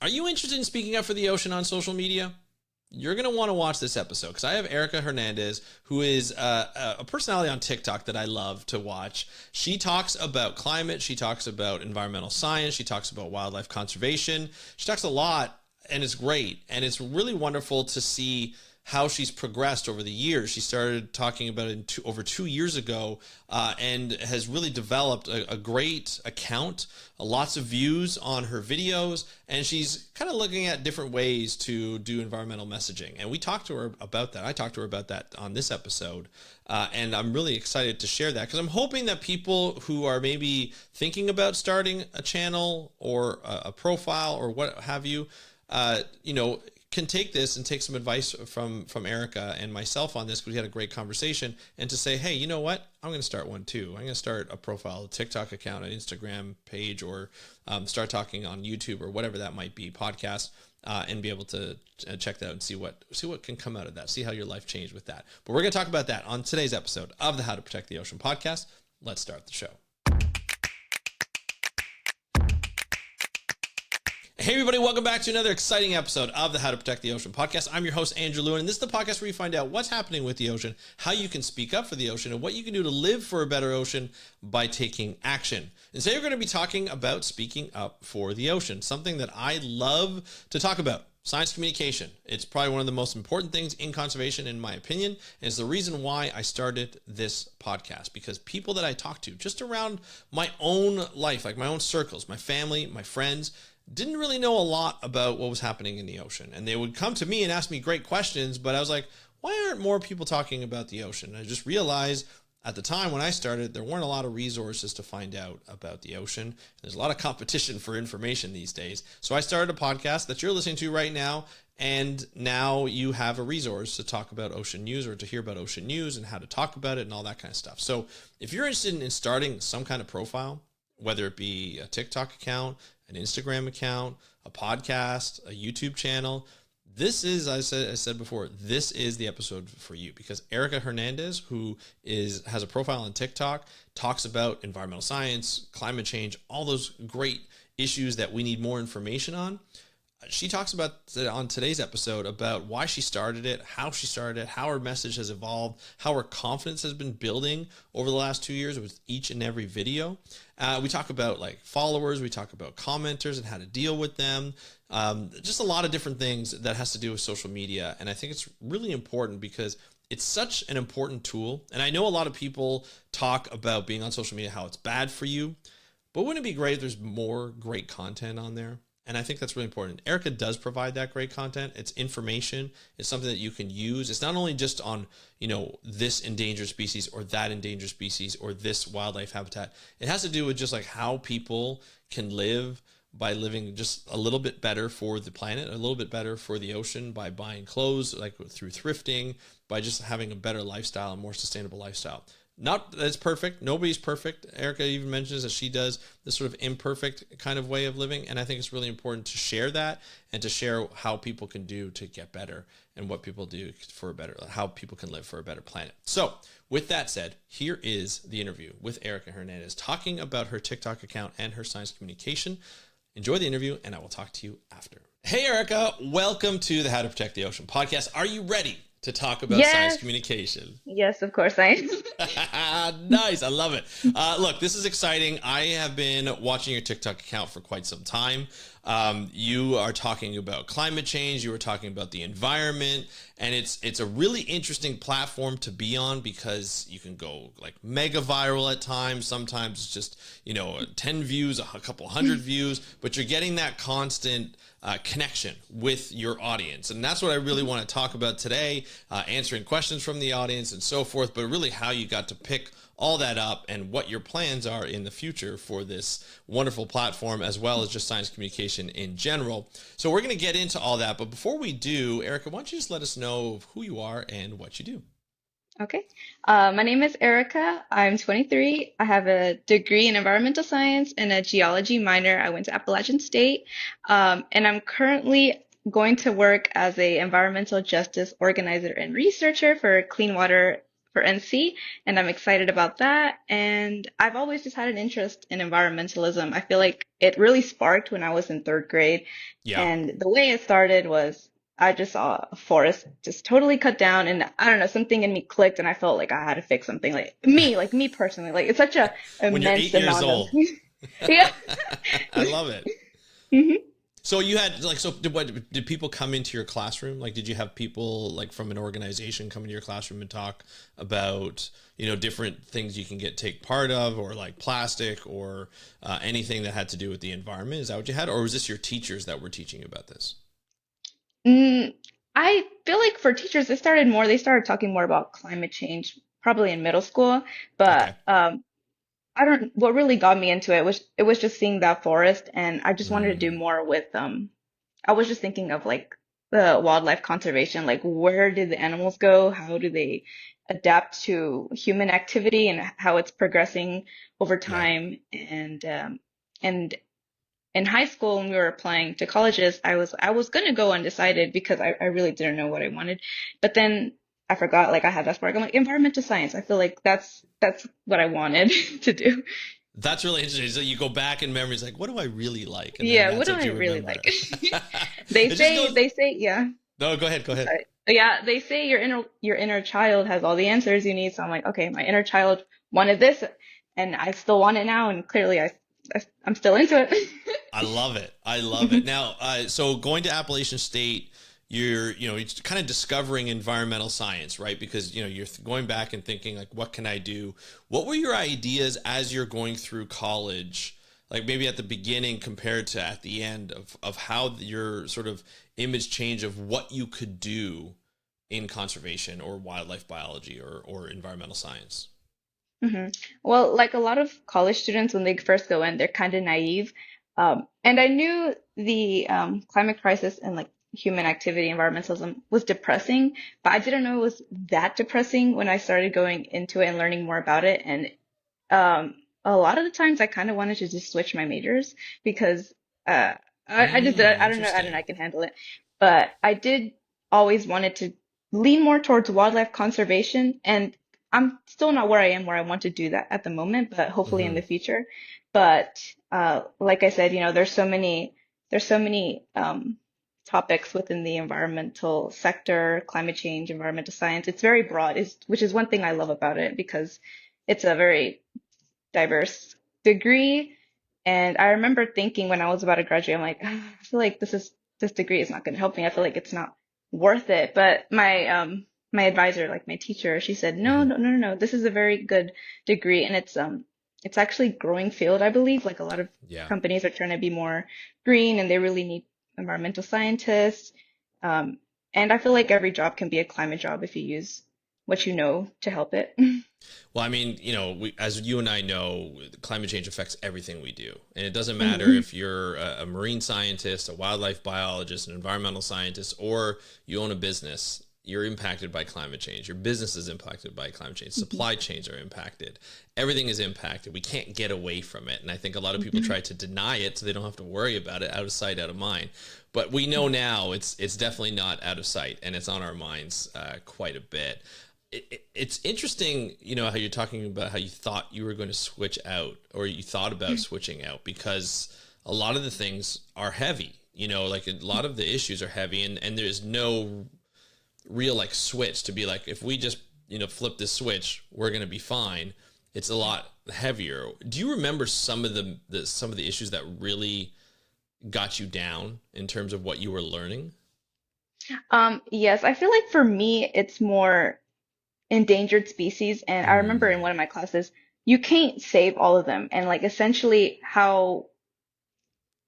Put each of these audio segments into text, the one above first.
Are you interested in speaking up for the ocean on social media? You're going to want to watch this episode because I have Erica Hernandez, who is a personality on TikTok that I love to watch. She talks about climate. She talks about environmental science. She talks about wildlife conservation. She talks a lot, and it's great. And it's really wonderful to see how she's progressed over the years. She started talking about it over 2 years ago and has really developed a great account, lots of views on her videos, and she's kind of looking at different ways to do environmental messaging. And we talked to her about that. I talked to her about that on this episode. And I'm really excited to share that because I'm hoping that people who are maybe thinking about starting a channel or a profile or what have you, can take this and take some advice from Erica and myself on this because we had a great conversation, and to say, hey, you know what? I'm going to start one too. I'm going to start a profile, a TikTok account, an Instagram page, or start talking on YouTube or whatever that might be, podcast, and be able to check that out and see what can come out of that. See how your life changed with that. But we're going to talk about that on today's episode of the How to Protect the Ocean podcast. Let's start the show. Hey everybody, welcome back to another exciting episode of the How to Protect the Ocean podcast. I'm your host, Andrew Lewin, and this is the podcast where you find out what's happening with the ocean, how you can speak up for the ocean, and what you can do to live for a better ocean by taking action. And today we're going to be talking about speaking up for the ocean, something that I love to talk about. Science communication. It's probably one of the most important things in conservation, in my opinion, and it's the reason why I started this podcast, because people that I talk to just around my own life, like my own circles, my family, my friends, didn't really know a lot about what was happening in the ocean. And they would come to me and ask me great questions, but I was like, why aren't more people talking about the ocean? And I just realized at the time when I started, there weren't a lot of resources to find out about the ocean. There's a lot of competition for information these days. So I started a podcast that you're listening to right now, and now you have a resource to talk about ocean news or to hear about ocean news and how to talk about it and all that kind of stuff. So if you're interested in starting some kind of profile, whether it be a TikTok account, an Instagram account, a podcast, a YouTube channel, this is, I said before, this is the episode for you, because Erica Hernandez, who has a profile on TikTok, talks about environmental science, climate change, all those great issues that we need more information on. She talks about on today's episode about why she started it, how her message has evolved, how her confidence has been building over the last 2 years with each and every video. We talk about like followers, we talk about commenters and how to deal with them. Just a lot of different things that has to do with social media. And I think it's really important because it's such an important tool. And I know a lot of people talk about being on social media, how it's bad for you, but wouldn't it be great if there's more great content on there? And I think that's really important. Erica does provide that great content. It's information. It's something that you can use. It's not only just on, this endangered species or that endangered species or this wildlife habitat. It has to do with just like how people can live by living just a little bit better for the planet, a little bit better for the ocean by buying clothes, like through thrifting, by just having a better lifestyle, a more sustainable lifestyle. Not that it's perfect. Nobody's perfect. Erica even mentions that she does this sort of imperfect kind of way of living. And I think it's really important to share that and to share how people can do to get better and what people do for how people can live for a better planet. So with that said, here is the interview with Erica Hernandez talking about her TikTok account and her science communication. Enjoy the interview, and I will talk to you after. Hey, Erica, welcome to the How to Protect the Ocean podcast. Are you ready to talk about science Yes, communication? yes, of course I am. Nice. I love it. Look, this is exciting. I have been watching your TikTok account for quite some time. You are talking about climate change. You were talking about the environment, and it's a really interesting platform to be on because you can go like mega viral at times. Sometimes it's just, 10 views, a couple hundred views, but you're getting that constant connection with your audience. And that's what I really want to talk about today, answering questions from the audience and so forth, but really how you got to pick all that up and what your plans are in the future for this wonderful platform, as well as just science communication in general. So we're going to get into all that. But before we do, Erica, why don't you just let us know who you are and what you do? Okay. My name is Erica. I'm 23. I have a degree in environmental science and a geology minor. I went to Appalachian State. And I'm currently going to work as a environmental justice organizer and researcher for clean water for NC, and I'm excited about that. And I've always just had an interest in environmentalism. I feel like it really sparked when I was in third grade. Yeah. And the way it started was I just saw a forest just totally cut down, and I don't know, something in me clicked, and I felt like I had to fix something. Like me personally, like it's such a When you're immense 8 years amount of, old. yeah. I love it. hmm So you had like, so did people come into your classroom? Like, did you have people like from an organization come into your classroom and talk about, different things you can take part of, or like plastic, or anything that had to do with the environment? Is that what you had? Or was this your teachers that were teaching you about this? Mm, I feel like for teachers, they started talking more about climate change probably in middle school, but Okay. I don't, what really got me into it was just seeing that forest, and I just wanted to do Mm, more with I was just thinking of like the wildlife conservation, like where did the animals go? How do they adapt to human activity and how it's progressing over yeah. time? And in high school when we were applying to colleges, I was gonna go undecided because I really didn't know what I wanted. But then I forgot, like I had that spark. I'm like, environmental science. I feel like that's what I wanted to do. That's really interesting. So you go back in memories, like, what do I really like? And then Yeah, what that's do what I you really remember. like? It just goes, They say, yeah. no, go ahead, go I'm ahead. sorry. Yeah, they say your inner child has all the answers you need. So I'm like, okay, my inner child wanted this, and I still want it now, and clearly I'm still into it. I love it. I love it. Now, so going to Appalachian State, you're kind of discovering environmental science, right? Because, you're going back and thinking like, what can I do? What were your ideas as you're going through college? Like maybe at the beginning compared to at the end of how your sort of image change of what you could do in conservation or wildlife biology or environmental science. hmm Well, like a lot of college students, when they first go in, they're kind of naive. And I knew the climate crisis and like human activity, environmentalism was depressing, but I didn't know it was that depressing when I started going into it and learning more about it. And a lot of the times I kind of wanted to just switch my majors because uh, I just I don't know, I Interesting. can handle it. But I did always wanted to lean more towards wildlife conservation, and I'm still not where I want to do that at the moment, but hopefully in Hmm. the future. But like I said, there's so many topics within the environmental sector, climate change, environmental science. It's very broad, which is one thing I love about it because it's a very diverse degree. And I remember thinking when I was about to graduate, I'm like, "Ah, I feel like this degree is not going to help me. I feel like it's not worth it." But my advisor, like my teacher, she said, "No, Hmm. no, no, no, no. This is a very good degree, and it's actually growing field, I believe. Like a lot of Yeah. companies are trying to be more green, and they really need environmental scientists. Um, and I feel like every job can be a climate job if you use what you know to help it." Well, I mean, as you and I know, climate change affects everything we do. And it doesn't matter hmm if you're a marine scientist, a wildlife biologist, an environmental scientist, or you own a business, you're impacted by climate change. Your business is impacted by climate change. hmm Supply chains are impacted. Everything is impacted. We can't get away from it. And I think a lot of people hmm try to deny it so they don't have to worry about it, out of sight, out of mind. But we know now it's definitely not out of sight, and it's on our minds quite a bit. It's interesting, how you're talking about how you thought you were going to switch out, or you thought about switching out, because a lot of the things are heavy, like a lot of the issues are heavy, and there's no real like switch to be like, if we just, flip this switch, we're going to be fine. It's a lot heavier. Do you remember some of some of the issues that really got you down in terms of what you were learning? Yes, I feel like for me, it's more endangered species. And I remember in Mm, one of my classes, you can't save all of them. And like essentially how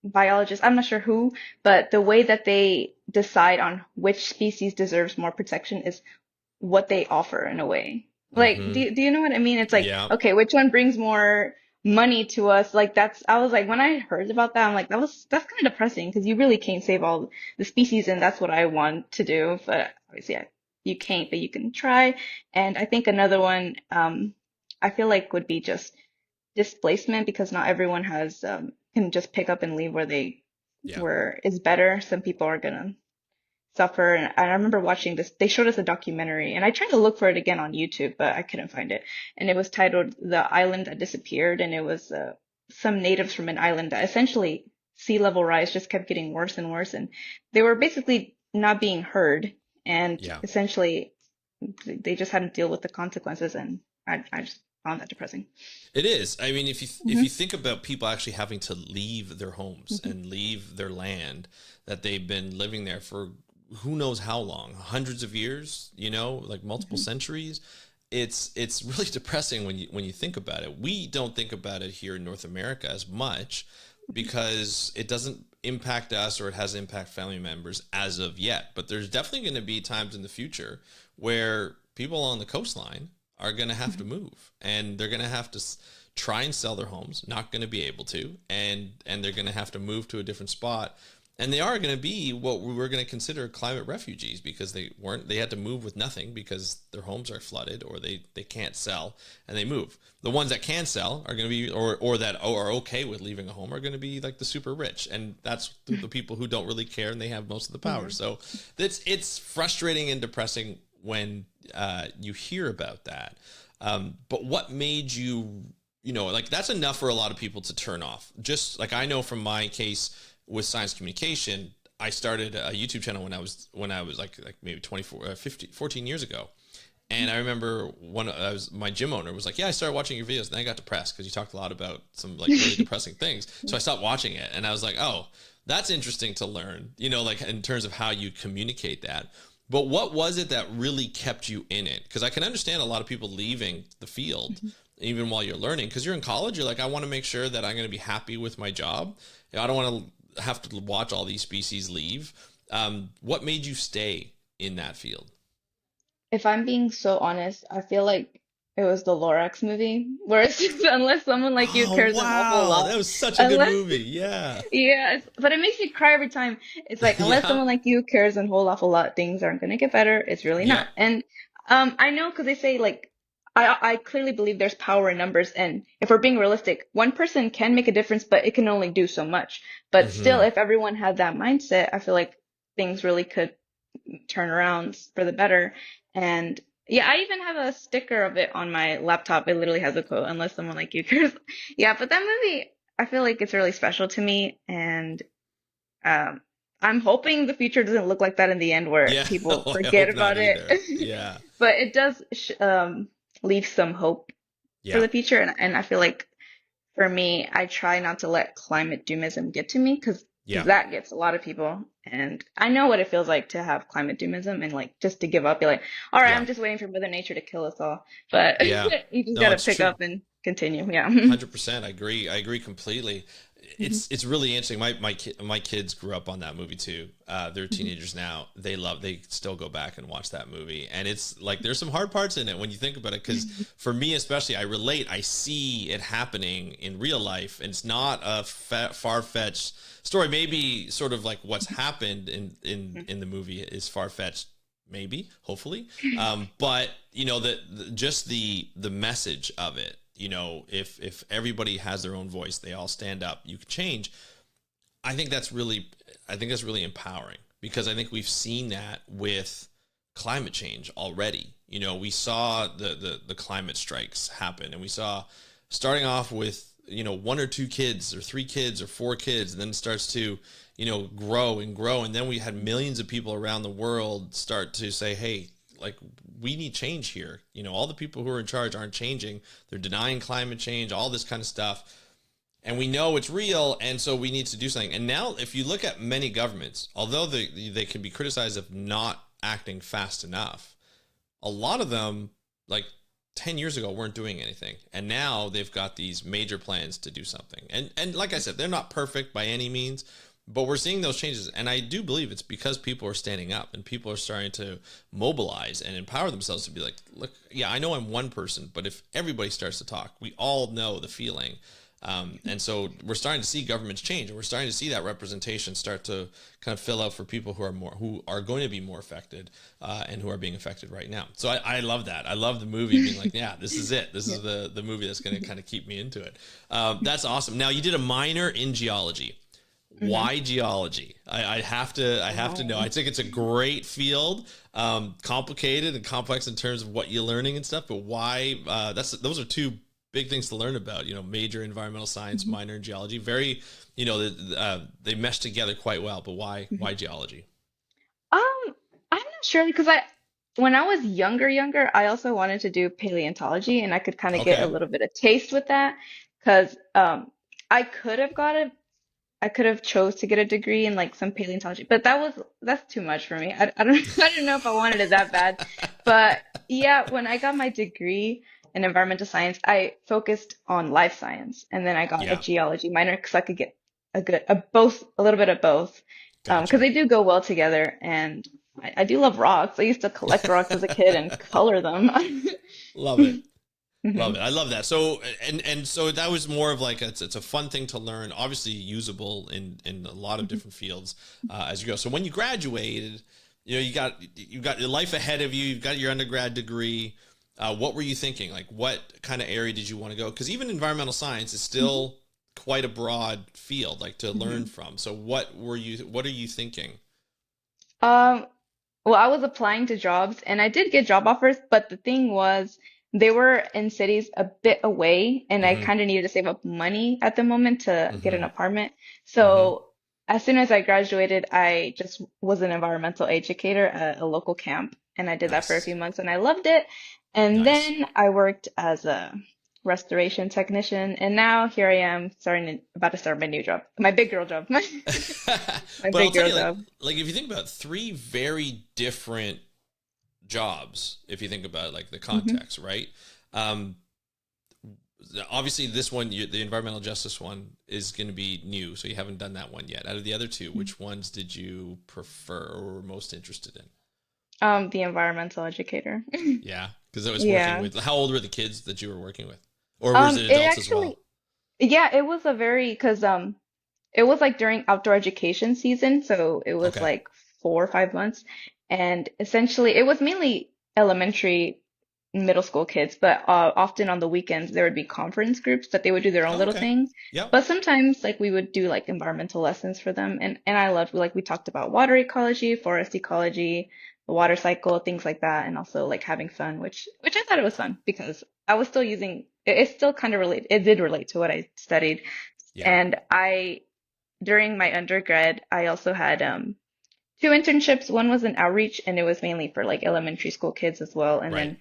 biologists, I'm not sure who, but the way that they decide on which species deserves more protection is what they offer in a way. Like, mm-hmm. do you know what I mean? It's like, Yeah. okay, which one brings more money to us? Like I was like, when I heard about that, I'm like, that's kind of depressing because you really can't save all the species, and that's what I want to do. But obviously, you can't, but you can try. And I think another one, I feel like would be just displacement because not everyone can just pick up and leave Yeah. where is better. Some people are gonna suffer. And I remember watching this, they showed us a documentary, and I tried to look for it again on YouTube, but I couldn't find it. And it was titled The Island That Disappeared. And it was some natives from an island that essentially sea level rise just kept getting worse and worse. And they were basically not being heard. And Yeah. essentially, they just had to deal with the consequences. And I just found that depressing. It is. I mean, if you Hmm. think about people actually having to leave their homes Hmm. and leave their land that they've been living there for who knows how long, hundreds of years, like multiple Hmm. centuries, it's really depressing when you think about it. We don't think about it here in North America as much because it doesn't impact us or it hasn't impact family members as of yet. But there's definitely going to be times in the future where people on the coastline are going to have to move, and they're going to have to try and sell their homes, not going to be able to, and they're going to have to move to a different spot, and they are going to be what we were going to consider climate refugees because they had to move with nothing because their homes are flooded or they can't sell, and they move. The ones that can sell are going to be or that are okay with leaving a home are going to be like the super rich, and that's the people who don't really care and they have most of the power. Hmm. So it's frustrating and depressing when you hear about that. But what made you, like that's enough for a lot of people to turn off. Just like I know from my case with science communication, I started a YouTube channel when I was like maybe 24, 50, 14 years ago. And I remember my gym owner was like, yeah, I started watching your videos. And then I got depressed because you talked a lot about some like really depressing things. So I stopped watching it, and I was like, oh, that's interesting to learn, like in terms of how you communicate that. But what was it that really kept you in it? Because I can understand a lot of people leaving the field even while you're learning, because you're in college, you're like, I want to make sure that I'm going to be happy with my job. I don't want to have to watch all these species leave. What made you stay in that field? If I'm being so honest, I feel like it was the Lorax movie, where it's just unless someone like you Oh, cares an awful wow. lot, That was such a good unless movie. Yeah. yeah, but it makes me cry every time. It's like unless Yeah. someone like you cares a whole awful lot, things aren't gonna get better. It's really Yeah. not. And I know because they say like I clearly believe there's power in numbers, and if we're being realistic, one person can make a difference, but it can only do so much. But still, Hmm. if everyone had that mindset, I feel like things really could turn around for the better. And yeah, I even have a sticker of it on my laptop. It literally has a quote, unless someone like you cares. Yeah, but that movie, I feel like it's really special to me. And um, I'm hoping the future doesn't look like that in the end where Yeah. people Oh, I forget hope not about it. either. Yeah. But it does leave some hope for Yeah. the future. And I feel like for me, I try not to let climate doomism get to me because Yeah. that gets a lot of people. And I know what it feels like to have climate doomism and like just to give up. Be like, all right, Yeah. I'm just waiting for Mother Nature to kill us all. But Yeah. you just No, gotta it's pick true. up and continue. Yeah. 100%. I agree. I agree completely. Mhm. It's really interesting. My kids grew up on that movie too. They're Mhm. teenagers now. They still go back and watch that movie, and it's like there's some hard parts in it when you think about it. Because for me especially, I relate. I see it happening in real life, and it's not a far fetched story. Maybe sort of like what's happened in the movie is far fetched. Maybe, hopefully, but just the message of it, if everybody has their own voice, they all stand up, you can change. I think that's really empowering, because I think we've seen that with climate change already. We saw the climate strikes happen, and we saw starting off with one or two kids or three kids or four kids, and then it starts to grow and grow, and then we had millions of people around the world start to say, hey, like, we need change here. All the people who are in charge aren't changing. They're denying climate change, all this kind of stuff. And we know it's real, and so we need to do something. And now, if you look at many governments, although they can be criticized of not acting fast enough, a lot of them, like 10 years ago, weren't doing anything. And now they've got these major plans to do something. And like I said, they're not perfect by any means, but we're seeing those changes. And I do believe it's because people are standing up and people are starting to mobilize and empower themselves to be like, look, yeah, I know I'm one person, but if everybody starts to talk, we all know the feeling. And so we're starting to see governments change, and we're starting to see that representation start to kind of fill out for people who are going to be more affected, and who are being affected right now. So I love that. I love the movie being like, yeah, this is it. This Yeah. is the movie that's going to kind of keep me into it. That's awesome. Now, you did a minor in geology. Hmm. why geology? I have to know. Oh. I think it's a great field, complicated and complex in terms of what you're learning and stuff. But why? Those are two big things to learn about. Major environmental science, Mhm. minor in geology. Very, they mesh together quite well. But why geology? Um, I'm not sure because when I was younger, I also wanted to do paleontology, and I could kind of get a Okay. little bit of taste with that because I could have got a, I could have chose to get a degree in like some paleontology, but that's too much for me. I don't I don't know if I wanted it that bad, but yeah, when I got my degree in environmental science, I focused on life science, and then I got a Yeah. geology minor because I could get a little bit of both, because Gotcha. they do go well together, and I do love rocks. I used to collect rocks as a kid and color them. Love it. Hmm. Love it. I love that. So so that was more of like it's a fun thing to learn. Obviously usable in a lot of different fields as you go. So when you graduated, you got your life ahead of you. You've got your undergrad degree. What were you thinking? Like, what kind of area did you want to go? Because even environmental science is still quite a broad field, like to learn Hmm. from. So what are you thinking? Um, well, I was applying to jobs and I did get job offers, but the thing was they were in cities a bit away and I Mm-hmm. kind of needed to save up money at the moment to get an Mm-hmm. apartment. Mm-hmm. So as soon as I graduated, I just was an environmental educator at a local camp and I did that for a Nice. few months and I loved it. And Nice. then I worked as a restoration technician and now here I am about to start my new job, my big girl job, my But I'll big tell girl you, like, job. like if you think about three very different jobs, if you think about like the Hmm. context, right? Um, Obviously, this one, the environmental justice one, is going to be new, so you haven't done that one yet. Out of the other two, which ones did you prefer or were most interested in? The environmental educator. Yeah, because I was working Yeah. with. How old were the kids that you were working with, or was it It adults as actually, well? yeah, it was because it was like during outdoor education season, so it was Okay. like 4 or 5 months, and essentially it was mainly elementary, middle school kids, but often on the weekends there would be conference groups that they would do their own Oh, little okay. thing. Yep. But sometimes like we would do like environmental lessons for them, and I loved like we talked about water ecology, forest ecology, the water cycle, things like that, and also like having fun, which I thought it was fun because I was still using it still kind of relate it did relate to what I studied. Yeah. And I during my undergrad I also had two internships. One was an outreach and it was mainly for like elementary school kids as well, and Right. then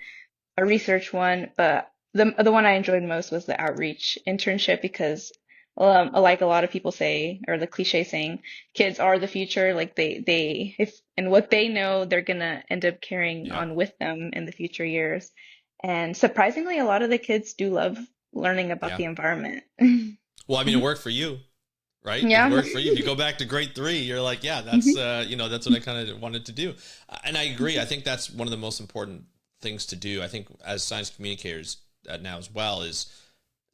a research one, but the one I enjoyed most was the outreach internship because like a lot of people say, or the cliche saying, kids are the future. Like they if and what they know, they're gonna end up carrying Yep. on with them in the future years. And surprisingly, a lot of the kids do love learning about Yeah. the environment. Well, I mean, it Mhm. worked for you, right? It Yeah. worked for you. If you go back to grade three, you're like, yeah, that's Mhm. that's what I kind of wanted to do, and I agree. I think that's one of the most important things to do. I think as science communicators now as well is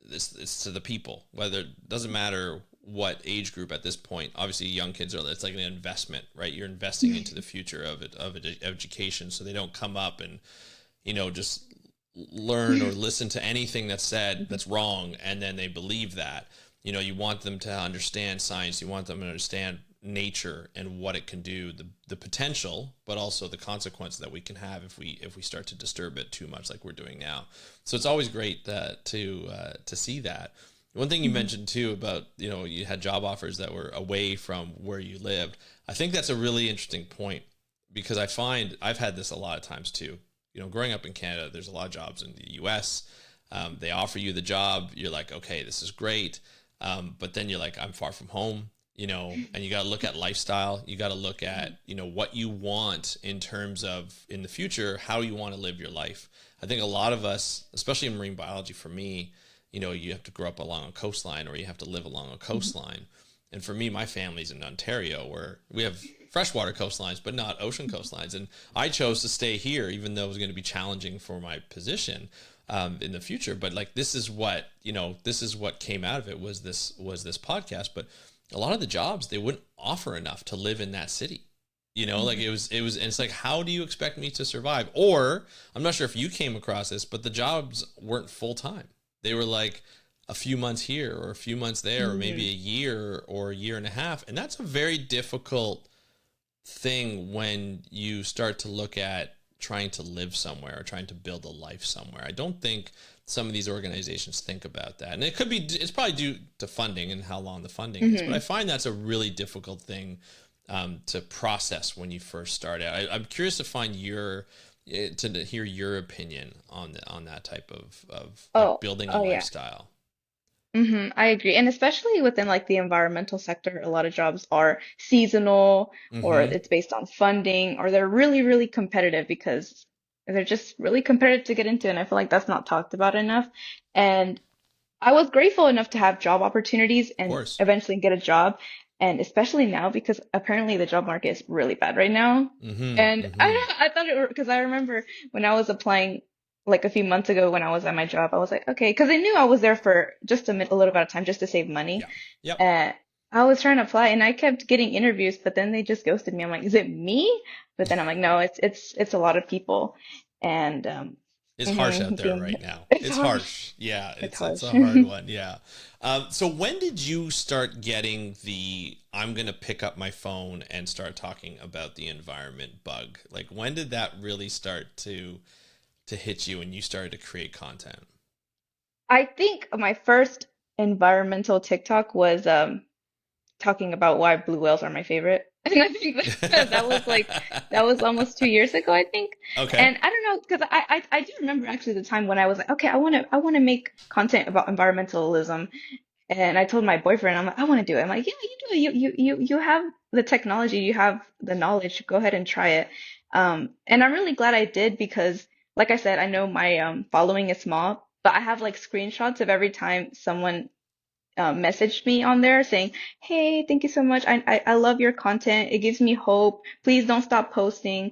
this. It's to the people. Whether it doesn't matter what age group at this point. Obviously, young kids are. It's like an investment, right? You're investing into the future of education, so they don't come up and just learn or listen to anything that's said that's wrong and then they believe that. You want them to understand science, you want them to understand nature and what it can do, the potential, but also the consequence that we can have if we start to disturb it too much like we're doing now. So it's always great to see that. One thing you Mhm. mentioned too about you had job offers that were away from where you lived. I think that's a really interesting point because I find I've had this a lot of times too. Growing up in Canada, there's a lot of jobs in the U.S. They offer you the job. You're like, okay, this is great. But then you're like, I'm far from home, and you got to look at lifestyle. You got to look at, what you want in terms of in the future, how you want to live your life. I think a lot of us, especially in marine biology, for me, you have to grow up along a coastline or you have to live along a Mhm. coastline. And for me, my family's in Ontario where we have freshwater coastlines, but not ocean coastlines. And I chose to stay here, even though it was going to be challenging for my position in the future. But like, this is what came out of it was this podcast. But a lot of the jobs, they wouldn't offer enough to live in that city. Like Mhm. it was, and it's like, how do you expect me to survive? Or I'm not sure if you came across this, but the jobs weren't full time. They were like, a few months here or a few months there, or maybe Mm-hmm. a year or a year and a half. And that's a very difficult thing when you start to look at trying to live somewhere or trying to build a life somewhere. I don't think some of these organizations think about that. And it's probably due to funding and how long the funding is. But I Mm-hmm. find that's a really difficult thing to process when you first start out. I'm curious to find to hear your opinion on that type of like Oh, building a oh yeah. lifestyle. I agree. And especially within like the environmental sector, a lot of jobs are seasonal or Mm-hmm. it's based on funding or they're really, really competitive because they're just really competitive to get into. And I feel like that's not talked about enough. And I was grateful enough to have job opportunities Of and course. eventually get a job. And especially now because apparently the job market is really bad right now. Mm-hmm. And Mm-hmm. I thought it because I remember when I was applying like a few months ago when I was at my job, I was like, okay, because I knew I was there for just a little bit of time just to save money. Yeah. Yep. And I was trying to apply and I kept getting interviews, but then they just ghosted me. I'm like, is it me? But then I'm like, no, it's a lot of people. And It's harsh out there being right now. it's It's harsh. harsh. Yeah, It's it's harsh. a hard one. Yeah. So when did you start getting the I'm gonna pick up my phone and start talking about the environment bug? Like when did that really start to hit you and you started to create content? I think my first environmental TikTok was talking about why blue whales are my favorite. And I think that was almost 2 years ago, I think. Okay. And I don't know, because I do remember actually the time when I was like, okay, I wanna make content about environmentalism. And I told my boyfriend, I'm like, I want to do it. I'm like, yeah, you do it. You have the technology, you have the knowledge. Go ahead and try it. And I'm really glad I did because, like I said, I know my following is small, but I have like screenshots of every time someone messaged me on there saying, "Hey, thank you so much. I love your content. It gives me hope. Please don't stop posting.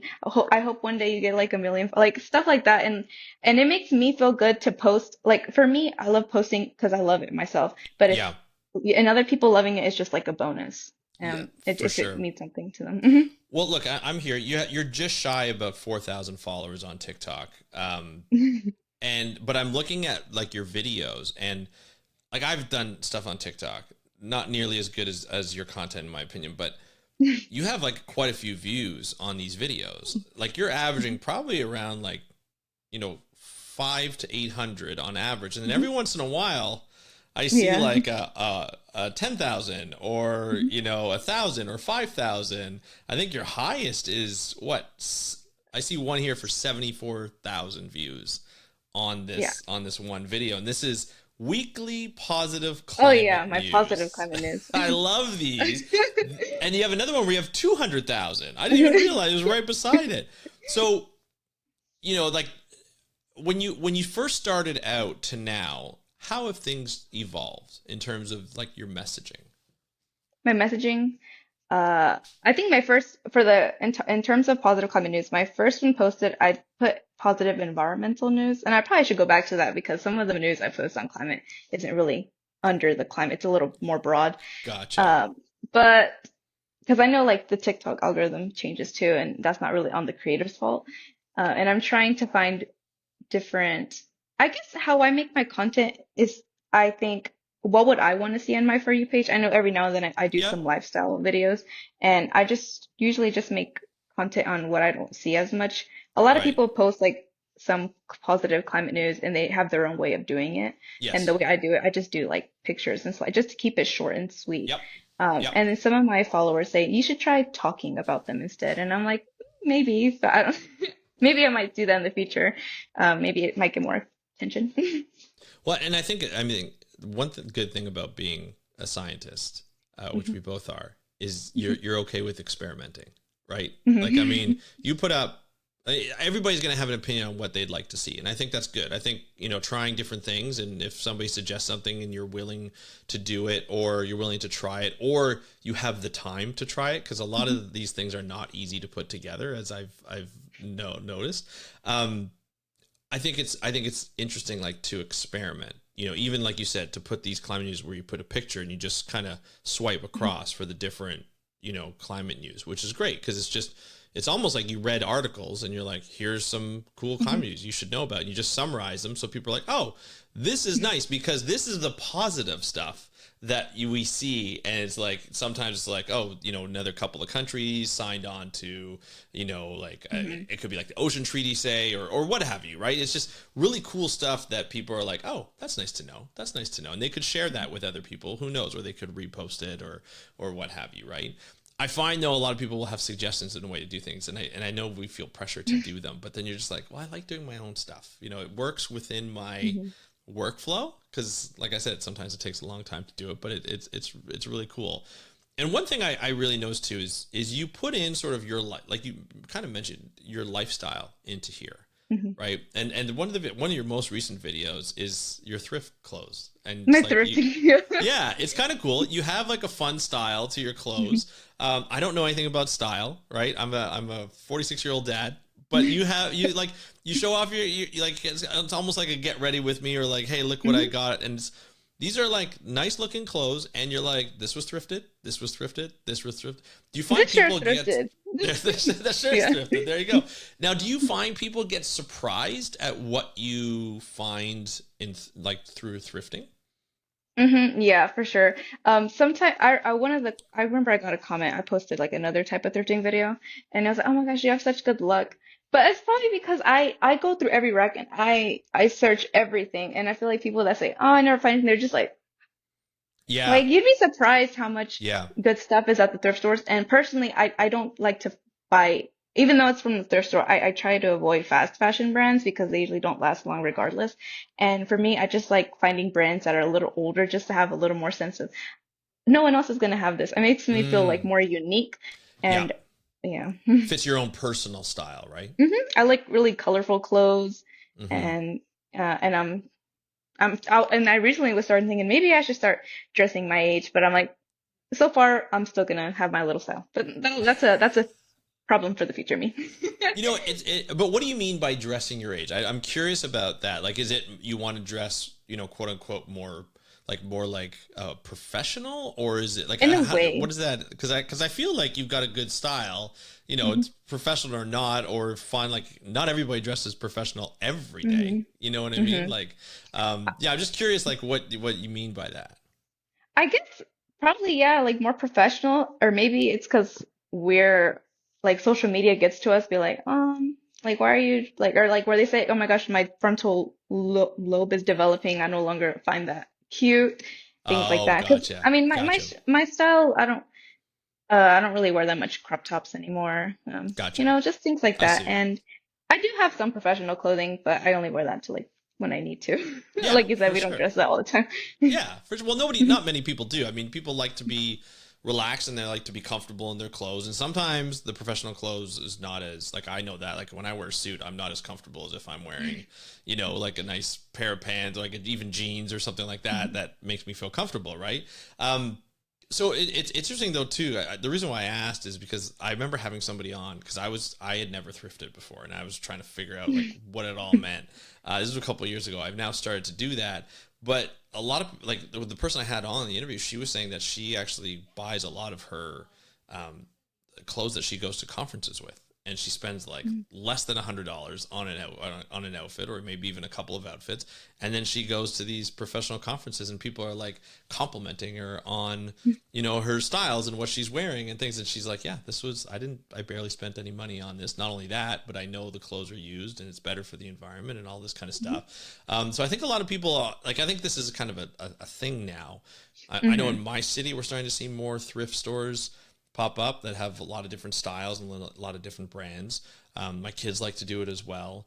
I hope one day you get like a million, like stuff like that." And it makes me feel good to post. Like for me, I love posting because I love it myself. But Yeah. if and other people loving it is just like a bonus. Yeah, for If it sure. means something to them. Well, look, I'm here. You're just shy about 4,000 followers on TikTok. But I'm looking at like your videos and like I've done stuff on TikTok, not nearly as good as your content in my opinion, but you have like quite a few views on these videos. Like you're averaging probably around like, 5 to 800 on average. And then every once in a while I see Yeah. like a 10,000 or, 1,000 or 5,000. I think your highest is I see one here for 74,000 views on Yeah. this one video. And this is weekly positive Oh yeah, climate my positive news. climate news. I love these. And you have another one where you have 200,000. I didn't even realize it was right beside it. So, like when you first started out to now, how have things evolved in terms of like your messaging? My messaging. I think my first in terms of positive climate news, my first one posted, I put positive environmental news, and I probably should go back to that because some of the news I post on climate isn't really under the climate. It's a little more broad. Gotcha. Um, but because I know like the TikTok algorithm changes too, and that's not really on the creator's fault. And I'm trying to find different. I guess how I make my content is, I think, what would I want to see on my For You page? I know every now and then I do Yeah. some lifestyle videos, and I just usually just make content on what I don't see as much. A lot of Right. people post like some positive climate news, and they have their own way of doing it. And the Yes. way I do it, I just do like pictures and slides just to keep it short and sweet. Yep. Yep. And then some of my followers say you should try talking about them instead, and I'm like, maybe, but I don't. Maybe I might do that in the future. Maybe it might get more attention. Well, and I mean, good thing about being a scientist, which we both are, is you're okay with experimenting, right? Like, I mean, you put up. Everybody's going to have an opinion on what they'd like to see, and I think that's good. I think trying different things, and if somebody suggests something and you're willing to do it, or you're willing to try it, or you have the time to try it, because a lot of these things are not easy to put together, as I've noticed. I think it's interesting, like to experiment. Even like you said, to put these climate news where you put a picture and you just kind of swipe across for the different climate news, which is great because it's almost like you read articles and you're like, here's some cool climate news you should know about. And you just summarize them so people are like, oh, this is nice because this is the positive stuff that we see. And it's like, sometimes it's like, oh, another couple of countries signed on to, it could be like the ocean treaty, say, or what have you, right? It's just really cool stuff that people are like, oh, that's nice to know. That's nice to know. And they could share that with other people, who knows, or they could repost it or what have you, right? I find, though, a lot of people will have suggestions in a way to do things, and I know we feel pressure to do them, but then you're just like, well, I like doing my own stuff. It works within my workflow because, like I said, sometimes it takes a long time to do it, but it's really cool. And one thing I really noticed too is you put in sort of your life, like you kind of mentioned your lifestyle into here. Right. And one of your most recent videos is your thrift clothes. And My it's like thrifting. yeah, it's kind of cool. You have like a fun style to your clothes. I don't know anything about style, right? I'm a 46-year-old dad, but you show off you like, it's almost like a get ready with me, or like, hey, look what I got. And these are like nice looking clothes, and you're like, this was thrifted, this was thrifted, this was thrifted. Do you find This people shirt's thrifted. that shirt's thrifted? There you go. Now, do you find people get surprised at what you find in like through thrifting? Yeah, for sure. Sometimes I remember I got a comment. I posted like another type of thrifting video, and I was like, oh my gosh, you have such good luck. But it's probably because I go through every rack and I search everything, and I feel like people that say, oh, I never find anything, they're just Yeah, you'd be surprised how much yeah. good stuff is at the thrift stores. And personally, I don't like to buy, even though it's from the thrift store, I try to avoid fast fashion brands because they usually don't last long regardless. And for me, I just like finding brands that are a little older just to have a little more sense of no one else is going to have this. It makes me feel like Mm, more unique. yeah. And yeah. Fits your own personal style, right? I like really colorful clothes, Hmm. and I'm out, and I recently was starting thinking maybe I should start dressing my age, but I'm like, so far I'm still gonna have my little style, but that's a problem for the future me. But what do you mean by dressing your age? I'm curious about that. Like, is it you want to dress, quote unquote, more like professional, or is it like In a what way. is that? Because I feel like you've got a good style. Hmm. It's professional or not, or fine. Like, not everybody dresses professional every day. Hmm. You know what I mean? Hmm. Like, yeah, I'm just curious, like what you mean by that. I guess probably, yeah, like more professional, or maybe it's because we're like social media gets to us, be like why are you like, or like where they say, oh my gosh, my frontal lobe is developing, I no longer find that cute, things like Oh, that. Because gotcha, I mean, gotcha, my style, I don't really wear that much crop tops anymore. gotcha. Just things like I that. see. And I do have some professional clothing, but I only wear that to like when I need to. Yeah, Like you said, for we don't sure. dress that all the time. Yeah, for sure. Well, not many people do. I mean, people like to be relaxed and they like to be comfortable in their clothes. And sometimes the professional clothes is not as, like, I know that. Like, when I wear a suit, I'm not as comfortable as if I'm wearing, like a nice pair of pants, or like even jeans or something like that, that makes me feel comfortable, right? So it's interesting though too. The reason why I asked is because I remember having somebody on because I had never thrifted before, and I was trying to figure out like what it all meant. This was a couple of years ago. I've now started to do that, but a lot of like the person I had on in the interview, she was saying that she actually buys a lot of her um, clothes that she goes to conferences with, and she spends like less than $100 on on an outfit, or maybe even a couple of outfits, and then she goes to these professional conferences, and people are like complimenting her on her styles and what she's wearing and things, and she's like, yeah, I barely spent any money on this. Not only that, but I know the clothes are used and it's better for the environment and all this kind of stuff. So I think a lot of people like, I think this is kind of a thing now. I know Hmm. in my city we're starting to see more thrift stores pop up that have a lot of different styles and a lot of different brands. My kids like to do it as well,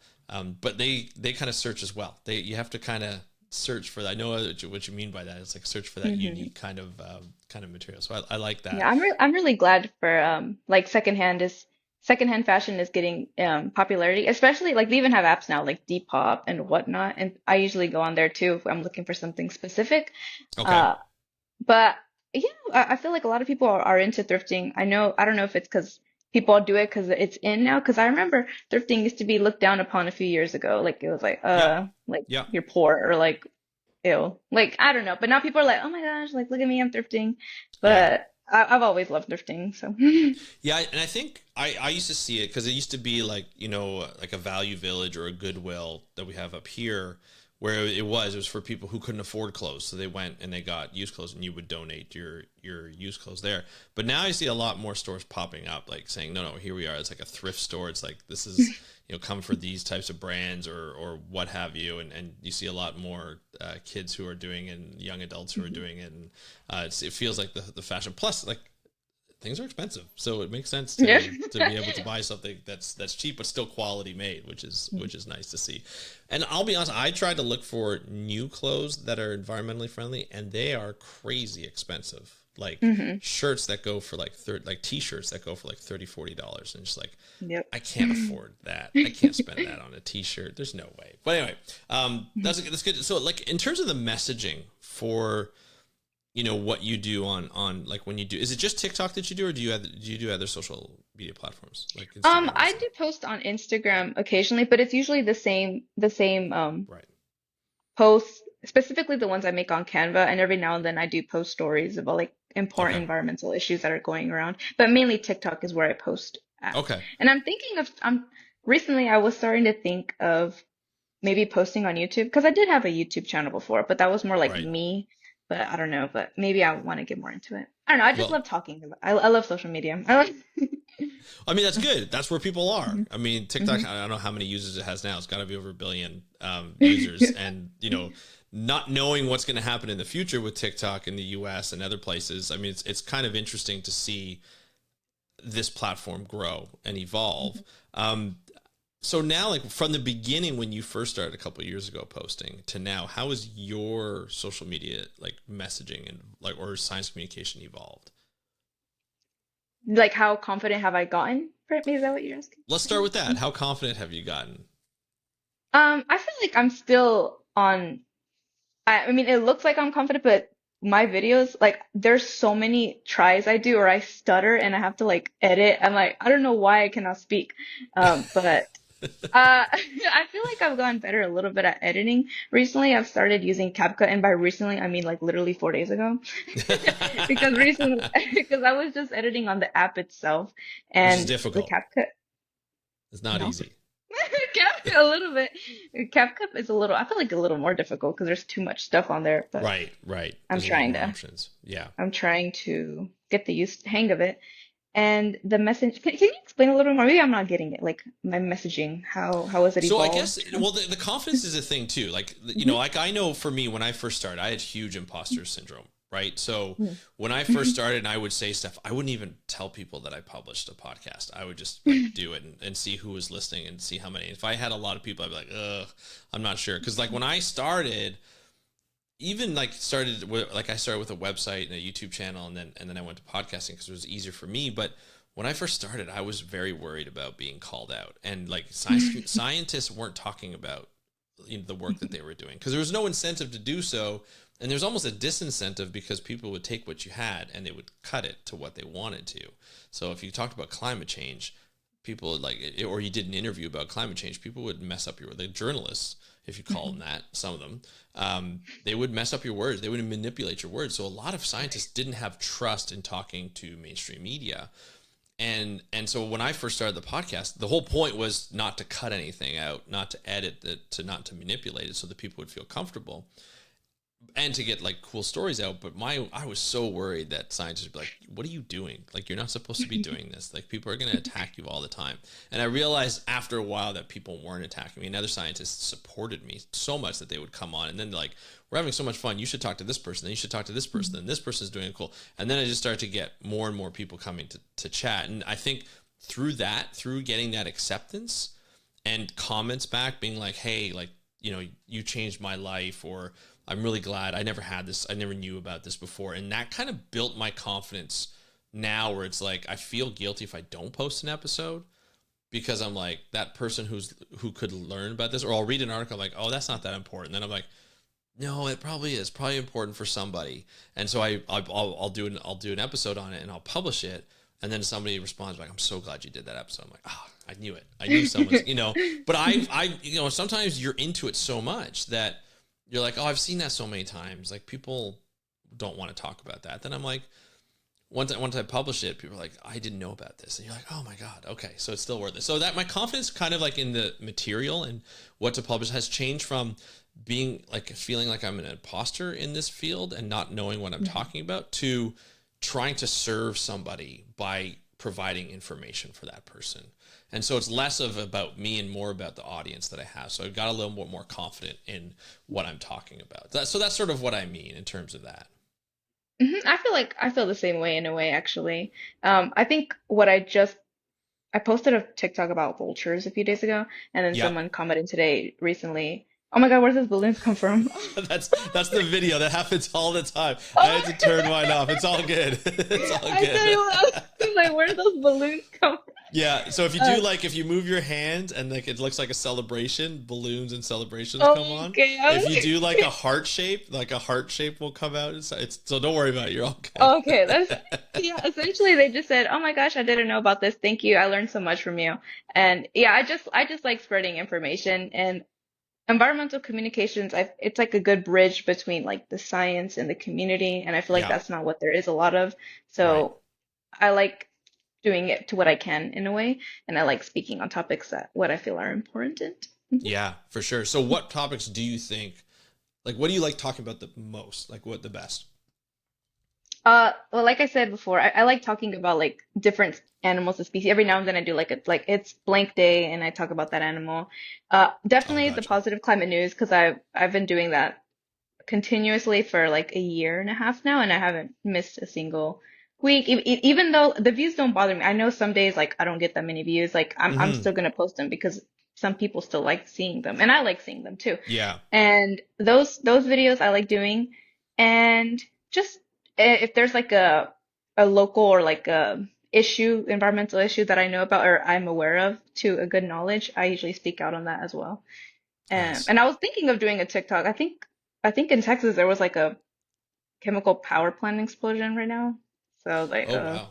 but they kind of search as well. You have to kind of search for that. I know what you mean by that. It's like search for that Hmm. unique kind of material. So I like that. Yeah, I'm really glad for like secondhand fashion is getting popularity, especially like they even have apps now like Depop and whatnot, and I usually go on there too if I'm looking for something specific. Okay. Uh, but yeah, I feel like a lot of people are into thrifting. I don't know if it's because people do it because it's in now. Because I remember thrifting used to be looked down upon a few years ago. Like it was Yeah. like Yeah. you're poor or like ew. Like I don't know. But now people are like, oh my gosh, like look at me, I'm thrifting. Yeah. I've always loved thrifting, so. Yeah, and I think I used to see it because it used to be like, like a Value Village or a Goodwill that we have up here, where it was for people who couldn't afford clothes, so they went and they got used clothes, and you would donate your used clothes there. But now I see a lot more stores popping up, like saying, no, here we are. It's like a thrift store. It's like, this is come for these types of brands or what have you, and you see a lot more kids who are doing it and young adults who are doing it, and it feels like the fashion. Plus, like, things are expensive, so it makes sense to Yeah. to be able to buy something that's cheap but still quality made, which is nice to see. And I'll be honest, I tried to look for new clothes that are environmentally friendly, and they are crazy expensive. Like Hmm. shirts that go for like t-shirts that go for like $30-$40, and just like, Yep. I can't afford that. I can't spend that on a t-shirt. There's no way. But anyway, that's good. So like, in terms of the messaging for what you do on like, when you do, is it just TikTok that you do, or do you do other social media platforms like Instagram and I stuff? do post on Instagram occasionally, but it's usually the same Right. posts, specifically the ones I make on Canva, and every now and then I do post stories about like important Okay. environmental issues that are going around. But mainly TikTok is where I post at. Okay. And I'm recently I was starting to think of maybe posting on YouTube because I did have a YouTube channel before, but that was more like Right. me. But I don't know, but maybe I want to get more into it. I don't know. I just Well, love talking. I love social media. I love. I mean, that's good. That's where people are. Mhm. I mean, TikTok, Mhm. I don't know how many users it has now. It's got to be over a billion users. And, not knowing what's going to happen in the future with TikTok in the US and other places, I mean, it's kind of interesting to see this platform grow and evolve. Um, so now, like, from the beginning, when you first started a couple of years ago posting to now, how has your social media, like, messaging and like, or science communication evolved? Like how confident have I gotten? Is that what you're asking? Let's start with that. How confident have you gotten? I feel like I'm still on. I mean, it looks like I'm confident, but my videos, like, there's so many tries I do, or I stutter and I have to like edit. I'm like, I don't know why I cannot speak. But I feel like I've gotten better a little bit at editing. Recently, I've started using CapCut, and by recently, I mean like literally 4 days ago. Because recently, because I was just editing on the app itself, Which is and the difficult. CapCut, It's not no. easy. CapCut a little bit. CapCut is a little, I feel like a little more difficult because there's too much stuff on there, but Right, right. I'm There's a lot trying more to. options. Yeah. I'm trying to get the hang of it. And the message, can you explain a little bit more? Maybe I'm not getting it. Like my messaging, how has it So I guess, evolved? well, the confidence is a thing too. Like, Hmm. like, I know for me, when I first started, I had huge imposter syndrome, right? So Hmm. when I first started and I would say stuff, I wouldn't even tell people that I published a podcast. I would just like do it and see who was listening and see how many. If I had a lot of people, I'd be like, ugh, I'm not sure. Cause like, when I started, even like I started with a website and a YouTube channel, and then I went to podcasting because it was easier for me. But when I first started, I was very worried about being called out, and like, scientists weren't talking about the work that they were doing because there was no incentive to do so, and there's almost a disincentive because people would take what you had and they would cut it to what they wanted to. So if you talked about climate change, people would like it, or you did an interview about climate change, people would mess up the journalists, if you call them that, some of them, they would mess up your words, they would manipulate your words. So a lot of scientists didn't have trust in talking to mainstream media. And so when I first started the podcast, the whole point was not to cut anything out, not to edit it, not to manipulate it, so that people would feel comfortable and to get like cool stories out. But I was so worried that scientists would be like, what are you doing? Like, you're not supposed to be doing this. Like, people are going to attack you all the time. And I realized after a while that people weren't attacking me, and other scientists supported me so much that they would come on, and then like, we're having so much fun, you should talk to this person, then you should talk to this person, then this person is doing it cool. And then I just started to get more and more people coming to chat. And I think through getting that acceptance and comments back being like, hey, like, you changed my life, or I'm really glad, I never had this, I never knew about this before. And that kind of built my confidence now, where it's like, I feel guilty if I don't post an episode, because I'm like, that person who could learn about this, or I'll read an article, I'm like, oh, that's not that important. Then I'm like, no, it probably is probably important for somebody. And so I'll do an episode on it, and I'll publish it. And then somebody responds like, I'm so glad you did that episode. I'm like, oh, I knew it. I knew someone's, but sometimes you're into it so much that you're like, oh, I've seen that so many times. Like, people don't want to talk about that. Then I'm like, once I publish it, people are like, I didn't know about this. And you're like, oh my God, okay, so it's still worth it. So that my confidence kind of like in the material and what to publish has changed from being like feeling like I'm an imposter in this field and not knowing what I'm talking about to trying to serve somebody by providing information for that person. And so it's less of about me and more about the audience that I have. So I've got a little more confident in what I'm talking about. So that's sort of what I mean in terms of that. I feel like I feel the same way in a way, actually. I think I posted a TikTok about vultures a few days ago, and then Yep. someone commented today recently, "Oh my God, where does those balloons come from?" That's the video that happens all the time. I had Oh, to turn mine off. It's all good. It's all I tell good. you what, I was like, where do those balloons come from? Yeah. So if you Uh, do like if you move your hand and like it looks like a celebration, balloons and celebrations come on. If you okay, do like a heart shape, like a heart shape will come out. It's so don't worry about it. You're all good. okay, that's yeah. Essentially, they just said, "Oh my gosh, I didn't know about this. Thank you. I learned so much from you." And yeah, I just like spreading information and environmental communications. It's like a good bridge between like the science and the community, and I feel like Yeah. that's not what there is a lot of. Right. So I like doing it to what I can in a way, and I like speaking on topics that what I feel are important. Yeah, for sure. So what topics do you think like what do you like talking about the most? Like what the best? Well, like I said before, I like talking about like different animals and species. Every now and then I do like it's blank day and I talk about that animal. Oh, Definitely the gotcha. positive climate news because I've been doing that continuously for like a year and a half now, and I haven't missed a single week. Even though the views don't bother me, I know some days like I don't get that many views. Like I'm Mm-hmm. still gonna post them because some people still like seeing them, and I like seeing them too. Yeah. And those videos I like doing, and just if there's like a local or like a environmental issue that I know about or I'm aware of to a good knowledge, I usually speak out on that as well. Nice. And I was thinking of doing a TikTok. I think in Texas there was like a chemical power plant explosion right now. So like Oh, wow.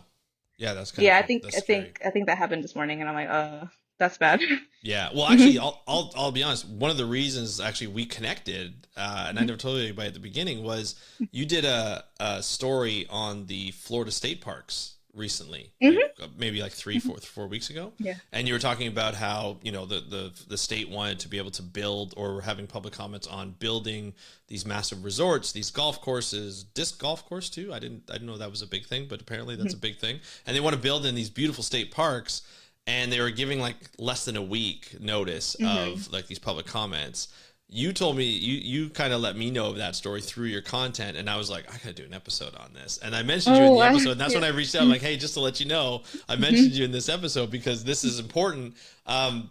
Yeah, that's kind of yeah, cool. That's scary. I think that happened this morning and I'm like, that's bad. Yeah. Well, actually, I'll be honest. One of the reasons actually we connected, and I never told you anybody at the beginning, was you did a story on the Florida state parks recently, like Hmm. maybe like four weeks ago, Yeah. and you were talking about how the state wanted to be able to build or were having public comments on building these massive resorts, these golf courses, disc golf course too. I didn't know that was a big thing, but apparently that's a big thing, and they want to build in these beautiful state parks and they were giving like less than a week notice Hmm. of like these public comments. You told me you kind of let me know of that story through your content, and I was like, I gotta do an episode on this. And I mentioned you in Oh, the episode, and that's when yeah. I reached out, like, hey, just to let you know, I Hmm. mentioned you in this episode because this is important.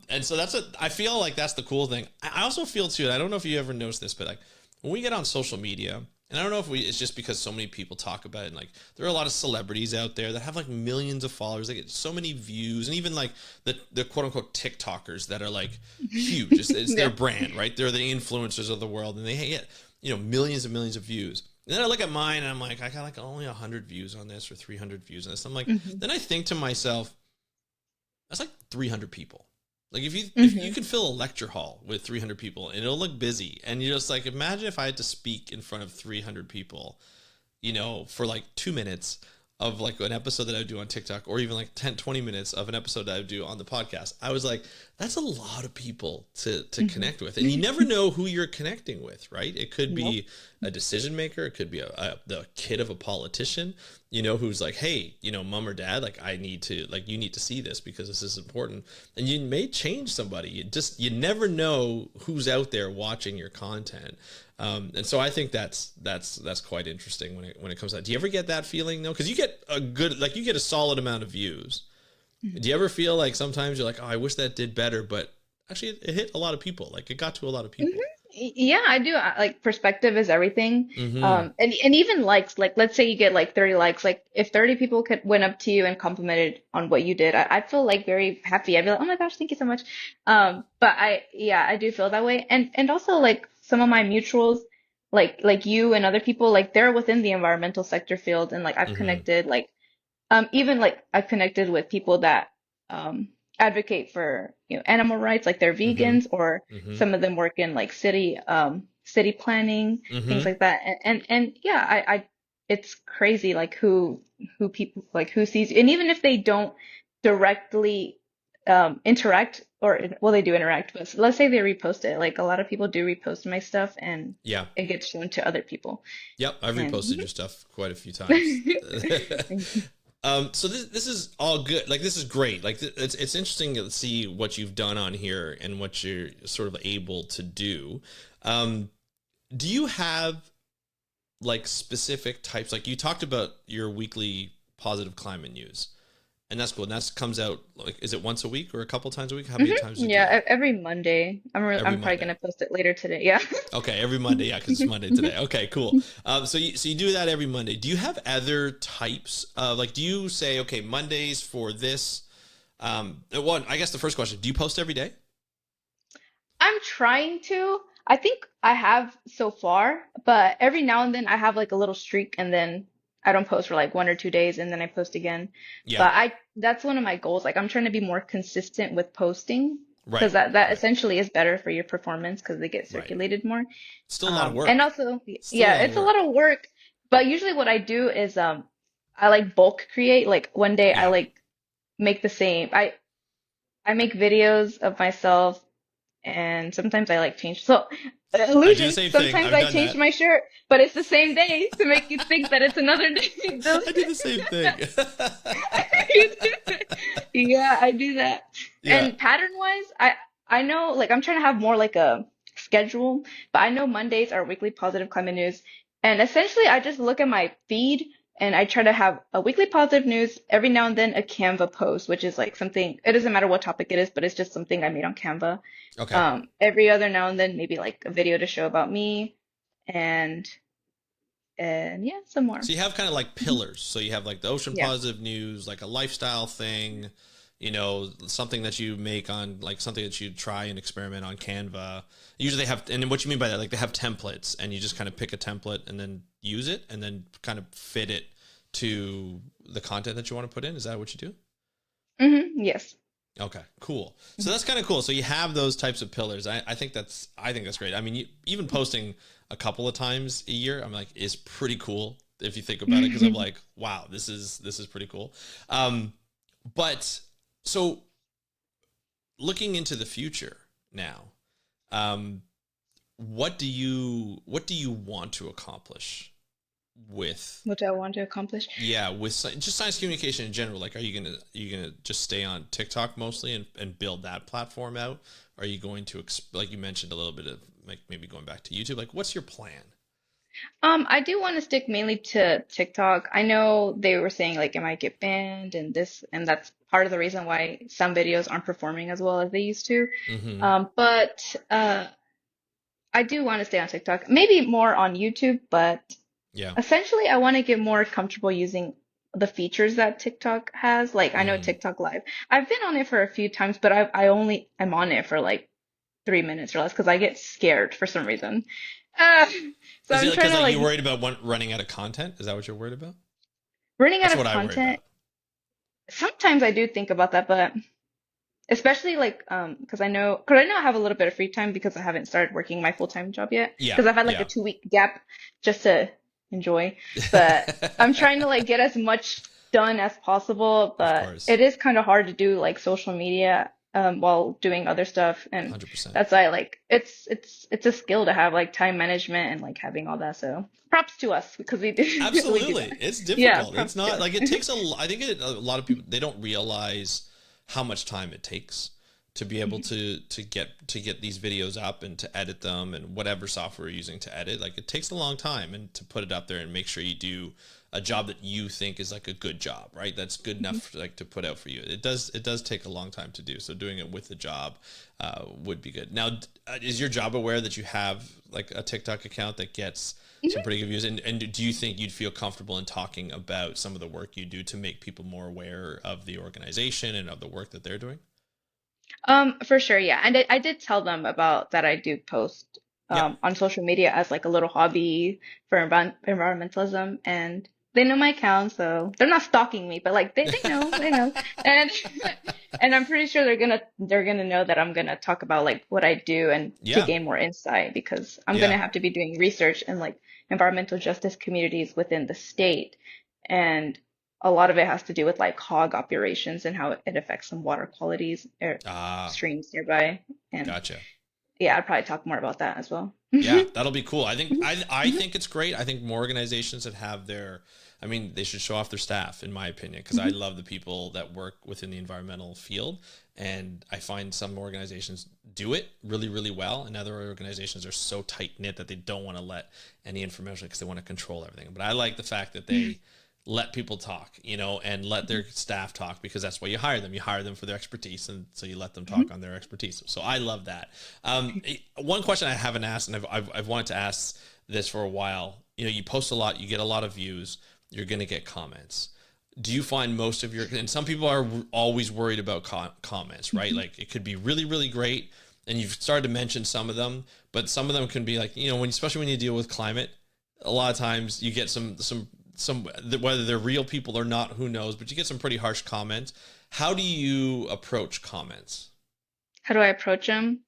And so I feel like that's the cool thing. I also feel too, and I don't know if you ever noticed this, but like when we get on social media, and I don't know if it's just because so many people talk about it, and like there are a lot of celebrities out there that have like millions of followers, they get so many views, and even like the quote unquote TikTokers that are like huge. It's their Yeah. brand, right? They're the influencers of the world, and they get millions and millions of views. And then I look at mine, and I'm like, I got like only 100 views on this or 300 views on this. I'm like, Hmm. then I think to myself, that's like 300 people. Like if you Hmm. could fill a lecture hall with 300 people and it'll look busy, and you're just like, imagine if I had to speak in front of 300 people, for like 2 minutes of like an episode that I would do on TikTok, or even like 10, 20 minutes of an episode that I would do on the podcast. I was like, that's a lot of people to Hmm. connect with. And you never know who you're connecting with, right? It could Nope. be a decision maker. It could be the kid of a politician, who's like, hey, mom or dad, like you need to see this because this is important. And you may change somebody. You never know who's out there watching your content. And so I think that's quite interesting when it comes out. Do you ever get that feeling though? Because you get you get a solid amount of views. Do you ever feel like sometimes you're like, oh, I wish that did better, but actually it hit a lot of people. Like it got to a lot of Hmm. people. Yeah, I do. Like perspective is everything. Mm-hmm. And even likes, like let's say you get like 30 likes, like if 30 people went up to you and complimented on what you did, I'd feel like very happy. I'd be like, oh my gosh, thank you so much. But yeah, I do feel that way. And also like some of my mutuals, like you and other people, like they're within the environmental sector field, and like I've Mm-hmm. connected like even like I've connected with people that um, advocate for animal rights, like they're Mm-hmm. vegans, or Mm-hmm. some of them work in like city planning, things Mm-hmm. like that. And yeah, it's crazy like who people like who sees you. And even if they don't directly interact or well they do interact, but let's say they repost it. Like a lot of people do repost my stuff and Yeah. it gets shown to other people. Yep. I've reposted And your stuff quite a few times. So this is all good. Like this is great. Like it's interesting to see what you've done on here and what you're sort of able to do. Um, do you have like specific types? Like you talked about your weekly positive climate news, and that's cool. And that comes out like, is it once a week or a couple times a week? How many times do you do Yeah, that? every Monday. Every I'm probably Monday. gonna post it later today. Yeah. Okay, every Monday, yeah, because it's Monday today. Okay, cool. So you do that every Monday. Do you have other types of like? Do you say okay Mondays for this? One, I guess the first question: do you post every day? I'm trying to. I think I have so far, but every now and then I have like a little streak and then I don't post for like 1 or 2 days and then I post again. Yeah, But I that's one of my goals. Like I'm trying to be more consistent with posting right, because that right, essentially is better for your performance because they get right. circulated more. Still a lot of And work. also, Still a yeah, lot of it's a lot work. of work. But usually what I do is I like bulk create. Like one day I Yeah, like make the same. I make videos of myself and sometimes I like change. So, I do the illusion. same thing. Sometimes I've I done change that. my shirt, but it's the same day to make you think that it's another day. I do the same thing. Yeah, I do that. Yeah. And pattern wise, I know like I'm trying to have more like a schedule, but I know Mondays are weekly positive climate news. And essentially I just look at my feed and I try to have a weekly positive news, every now and then a Canva post, which is like something, it doesn't matter what topic it is, but it's just something I made on Canva. Okay. Every other now and then maybe like a video to show about me and yeah, some more. So you have kind of like Mhm. pillars. So you have like the ocean Yeah. positive news, like a lifestyle thing, something that you make on like something that you try and experiment on Canva. Usually they have, and what you mean by that, like they have templates and you just kind of pick a template and then use it and then kind of fit it to the content that you want to put in. Is that what you do? Yes. Okay, cool. So Mhm. that's kind of cool. So you have those types of pillars. I think that's great. I mean, even posting a couple of times a year, I'm like, is pretty cool if you think about it. Because I'm like, wow, this is pretty cool. Um, but so looking into the future now, um, what do you want to accomplish with What do I want to accomplish? yeah with just science communication in general? Like are you gonna just stay on TikTok mostly and build that platform out? Are you going to like you mentioned a little bit of like maybe going back to YouTube? Like what's your plan? I do want to stick mainly to TikTok. I know they were saying like it might get banned and this, and that's part of the reason why some videos aren't performing as well as they used to. Mm-hmm. But I do want to stay on TikTok, maybe more on YouTube, but Yeah. essentially I want to get more comfortable using the features that TikTok has. Like I know Mm-hmm. TikTok Live. I've been on it for a few times, but I only am on it for like 3 minutes or less because I get scared for some reason. Uh, so Is it I'm trying because to like you're like worried about running out of content? Is that what you're worried about? running out That's of what I worry content. about. Sometimes I do think about that, but especially like because I know I have a little bit of free time because I haven't started working my full-time job yet Yeah. because I've had like a Yeah. 2 week gap just to enjoy. But I'm trying to like get as much done as possible, Of but course. it is kind of hard to do like social media while doing other stuff, and 100%. that's why like it's a skill to have like time management and like having all that. So props to us because we do we do Absolutely. that. It's Yeah, difficult. It's props to not us. like it takes I think a lot of people they don't realize how much time it takes to be able to get these videos up and to edit them and whatever software you're using to edit. Like it takes a long time and to put it up there and make sure you do a job that you think is like a good job, right? That's good enough like to put out for you. It does take a long time to do. So doing it with the job would be good. Now, is your job aware that you have like a TikTok account that gets some pretty good views? And do you think you'd feel comfortable in talking about some of the work you do to make people more aware of the organization and of the work that they're doing? For sure, yeah. And I did tell them about that I do post Yeah. on social media as like a little hobby for environmentalism. And they know my account, so they're not stalking me, but like they know. And and I'm pretty sure they're gonna know that I'm gonna talk about like what I do and to Yeah. gain more insight because I'm Yeah. gonna have to be doing research in like environmental justice communities within the state. And a lot of it has to do with like hog operations and how it affects some water qualities or Ah, streams nearby. And gotcha. yeah, I'd probably talk more about that as well. Yeah, that'll be cool. I Mhm, think it's great. I think more organizations that have their, I mean, they should show off their staff, in my opinion, because I mhm, love the people that work within the environmental field, and I find some organizations do it really, really well, and other organizations are so tight knit that they don't want to let any information because they want to control everything. But I like the fact that mhm, they let people talk, and let their staff talk because that's why you hire them. You hire them for their expertise, and so you let them mhm, talk on their expertise. So I love that. One question I haven't asked, and I've wanted to ask this for a while. You post a lot, you get a lot of views, you're going to get comments. Do you find most of your, and some people are always worried about comments, right? mhm. Like it could be really, really great, and you've started to mention some of them, but some of them can be like, especially when you deal with climate, a lot of times you get some whether they're real people or not, who knows, but you get some pretty harsh comments. How do you approach comments? How do I approach them?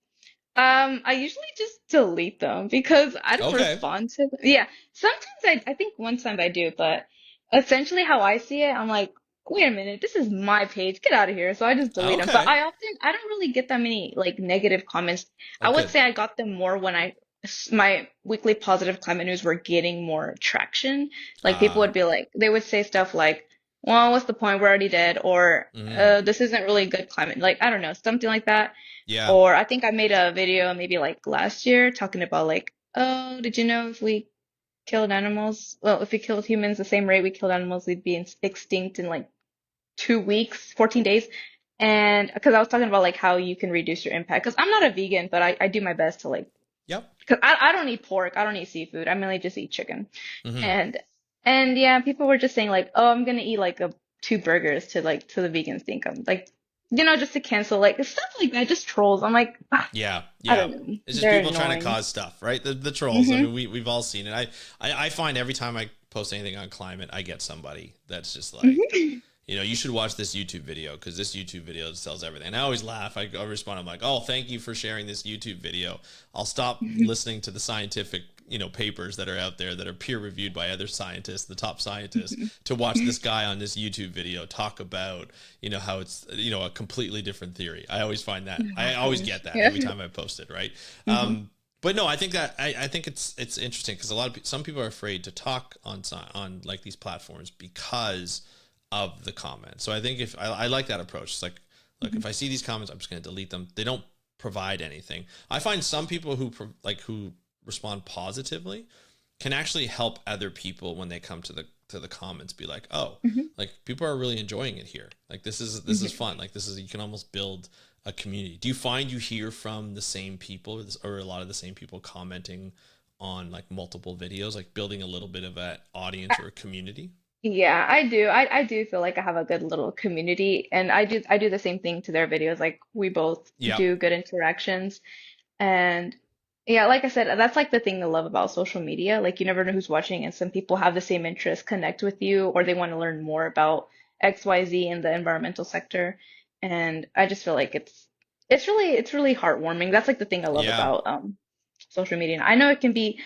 I usually just delete them because I don't Okay. respond to them. Yeah, sometimes I think one time I do, but essentially how I see it, I'm like, wait a minute, this is my page, get out of here. So I just delete them. But Okay. I don't really get that many like negative comments. Oh, I would good. say I got them more when my weekly positive climate news were getting more traction. Like people uh would be like, they would say stuff like, well, what's the point? We're already dead, or mm, this isn't really good climate. Like I don't know, something like that. yeah. Or I think I made a video maybe like last year talking about like, oh, did you know if we killed animals, well, if we killed humans the same rate we killed animals, we'd be extinct in like 2 weeks, 14 days. And because I was talking about like how you can reduce your impact. Because I'm not a vegan, but I do my best to like, Yep. because I don't eat pork, I don't eat seafood. I mainly just eat chicken. Hmm. And and yeah, people were just saying like, oh, I'm gonna eat like two burgers to like to the vegans think I'm like, just to cancel like stuff like that, just trolls. I'm like, ah, Yeah. I Yeah. don't know, It's just they're people trying to annoying. cause stuff, right? The trolls. I Hmm. mean, we've all seen it. I find every time I post anything on climate, I get somebody that's just like, Hmm. you should watch this YouTube video because this YouTube video sells everything. And I always laugh. I respond, I'm like, oh, thank you for sharing this YouTube video. I'll stop listening to the scientific, papers that are out there that are peer reviewed by other scientists, the top scientists, to watch this guy on this YouTube video talk about, how it's, a completely different theory. I always find that. Oh I my always goodness. get that Yeah. every time I post it, right? Hmm. But no, I think that I think it's interesting because some people are afraid to talk on like these platforms because of the comments. So I think if I like that approach, it's like, look, if I see these comments, I'm just going to delete them. They don't provide anything. I find some people who respond positively can actually help other people when they come to the comments be like, oh, Hmm. like people are really enjoying it here. Like this is fun. Like this is, you can almost build a community. Do you find you hear from the same people or a lot of the same people commenting on like multiple videos, like building a little bit of an audience or a community? Yeah, I do. I do feel like I have a good little community, and I do the same thing to their videos. Like we both Yep. do good interactions. And yeah, like I said, that's like the thing I love about social media. Like you never know who's watching, and some people have the same interests, connect with you, or they want to learn more about XYZ in the environmental sector. And I just feel like it's really heartwarming. That's like the thing I love Yeah, about social media. And I know it can be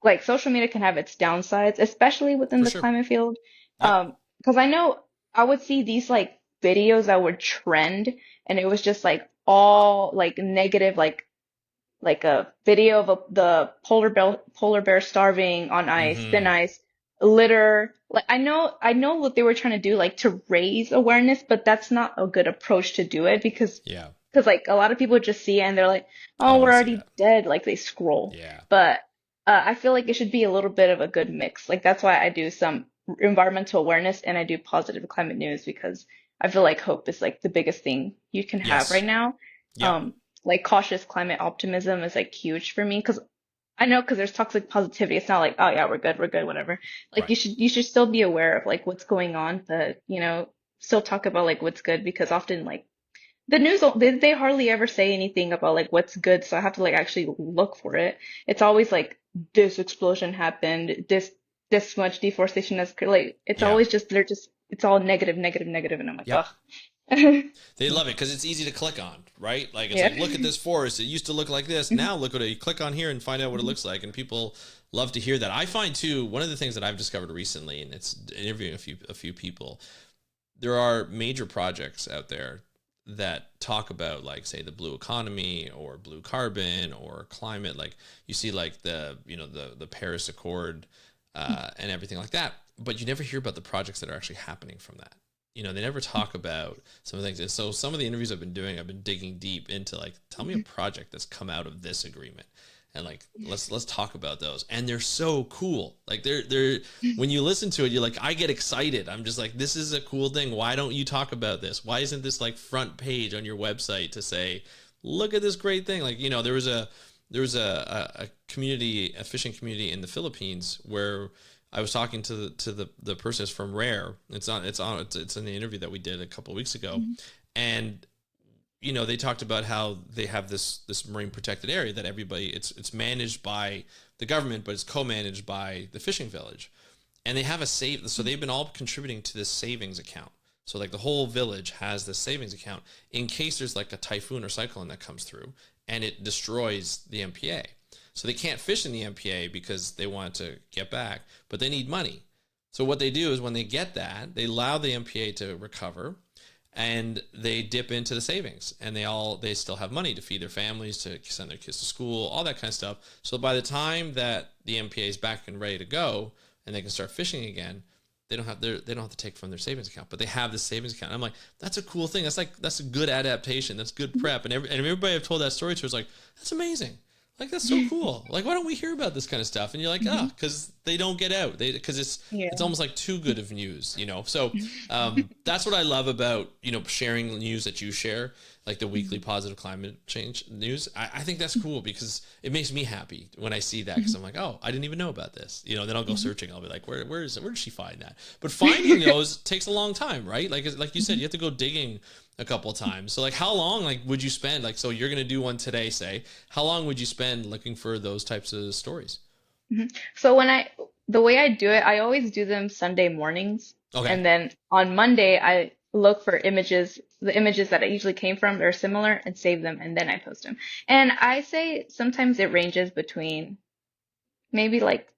like social media can have its downsides, especially within for the sure. climate field. Yep. Because I know I would see these like videos that would trend, and it was just like all like negative, like a video of the polar bear starving on ice, thin Hmm. ice, litter. Like I know what they were trying to do, like to raise awareness, but that's not a good approach to do it Yeah. because like a lot of people just see it and they're like, I oh, don't we're want to see already that. dead. Like they scroll, Yeah. but I feel like it should be a little bit of a good mix. Like that's why I do some environmental awareness and I do positive climate news because I feel like hope is like the biggest thing you can have right Yes. now. Yep. Um, like cautious climate optimism is like huge for me because I know because there's toxic positivity. It's not like, oh yeah, we're good, whatever. Like Right. you should still be aware of like what's going on, but still talk about like what's good because often like the news they hardly ever say anything about like what's good, so I have to like actually look for it. It's always like this explosion happened, this this much deforestation has like it's Yeah. always just they're just it's all negative, negative, negative, and I'm like, Yep. ugh. They love it because it's easy to click on, right? Like it's Yeah. like, look at this forest. It used to look like this. Now look what it. You click on here and find out what it looks like, and people love to hear that. I find too, one of the things that I've discovered recently, and it's interviewing a few people. There are major projects out there that talk about, like, say, the blue economy or blue carbon or climate. Like you see, like the Paris Accord and everything like that, but you never hear about the projects that are actually happening from that. They never talk about some of the things. And so some of the interviews I've been doing, I've been digging deep into, like, tell me a project that's come out of this agreement. And like, let's talk about those. And they're so cool. Like they're when you listen to it, you're like, I get excited. I'm just like, this is a cool thing. Why don't you talk about this? Why isn't this like front page on your website to say, look at this great thing? Like, there was a community, a fishing community in the Philippines where I was talking to the person that's from Rare. It's in the interview that we did a couple of weeks ago, and they talked about how they have this marine protected area that everybody it's managed by the government, but it's co-managed by the fishing village, and they have so they've been all contributing to this savings account. So like the whole village has this savings account in case there's like a typhoon or cyclone that comes through and it destroys the MPA. So they can't fish in the MPA because they want to get back, but they need money. So what they do is when they get that, they allow the MPA to recover and they dip into the savings, and they still have money to feed their families, to send their kids to school, all that kind of stuff. So by the time that the MPA is back and ready to go and they can start fishing again, they don't have to take from their savings account, but they have this savings account. I'm like, that's a cool thing. That's a good adaptation. That's good prep. And everybody I've told that story to is like, that's amazing. Like, that's so cool. Like, why don't we hear about this kind of stuff? And you're like, because they don't get out. Because it's almost like too good of news, So that's what I love about, sharing news that you share, like the weekly positive climate change news. I think that's cool because it makes me happy when I see that, because I'm like, oh, I didn't even know about this. Then I'll go searching. I'll be like, where did she find that? But finding those takes a long time, right? Like you said, you have to go digging a couple of times. So like, how long would you spend? Like, so you're going to do one today, say, how long would you spend looking for those types of stories? So the way I do it, I always do them Sunday mornings. Okay. And then on Monday, I look for the images that it usually came from that are similar, and save them, and then I post them. And I say sometimes it ranges between maybe like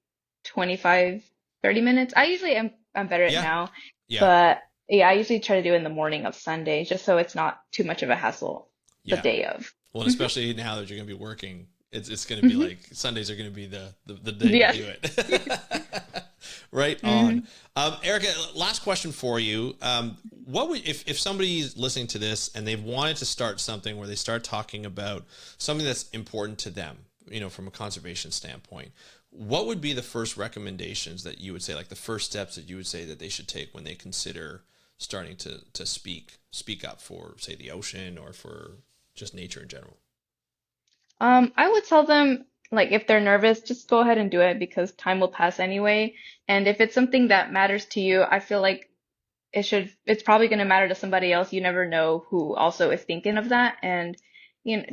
25, 30 minutes. I'm better at it Yeah. now, Yeah. but yeah, I usually try to do it in the morning of Sunday just so it's not too much of a hassle the Yeah. day of. Well, and especially now that you're going to be working, it's going to be like Sundays are going to be the day Yes. to do it. Right on. Erica, last question for you. What would, if somebody's listening to this and they've wanted to start something where they start talking about something that's important to them, from a conservation standpoint, what would be the first recommendations that you would say, like the first steps that you would say that they should take when they consider starting to speak up for, say, the ocean or for just nature in general? I would tell them, like, if they're nervous, just go ahead and do it because time will pass anyway. And if it's something that matters to you, I feel like it's probably going to matter to somebody else. You never know who also is thinking of that. And,